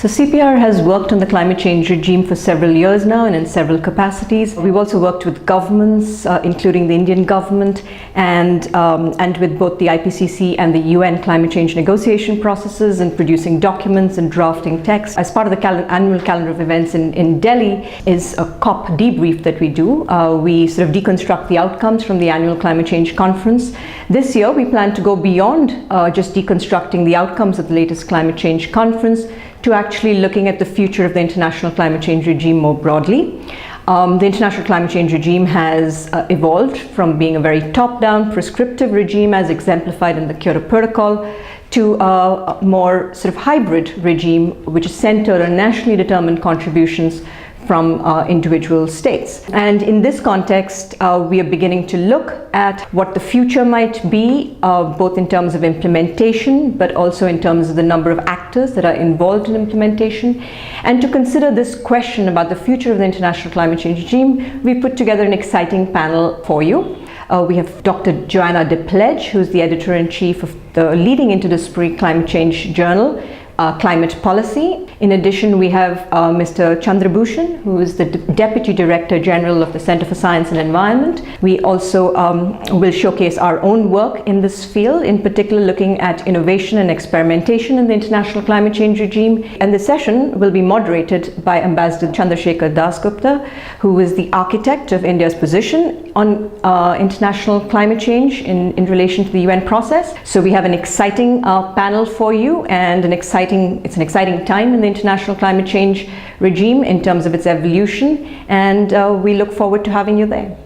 So CPR has worked on the climate change regime for several years now and in several capacities. We've also worked with governments, including the Indian government, and with both the IPCC and the UN climate change negotiation processes, and producing documents and drafting text. As part of the annual calendar of events in Delhi is a COP debrief that we do. We sort of deconstruct the outcomes from the annual climate change conference. This year we plan to go beyond just deconstructing the outcomes of the latest climate change conference to actually looking at the future of the international climate change regime more broadly. The international climate change regime has evolved from being a very top-down prescriptive regime as exemplified in the Kyoto Protocol to a more sort of hybrid regime which is centered on nationally determined contributions from individual states. And in this context, we are beginning to look at what the future might be, both in terms of implementation, but also in terms of the number of actors that are involved in implementation. And to consider this question about the future of the international climate change regime, we put together an exciting panel for you. We have Dr. Joanna de Pledge, who's the editor-in-chief of the leading interdisciplinary climate change journal, Climate Policy. In addition, we have Mr. Chandrabhushan, who is the Deputy Director General of the Center for Science and Environment. We also will showcase our own work in this field, in particular looking at innovation and experimentation in the international climate change regime. And the session will be moderated by Ambassador Chandrasekhar Dasgupta, who is the architect of India's position on international climate change in relation to the UN process. So we have an exciting panel for you, and it's an exciting time in the international climate change regime in terms of its evolution, and we look forward to having you there.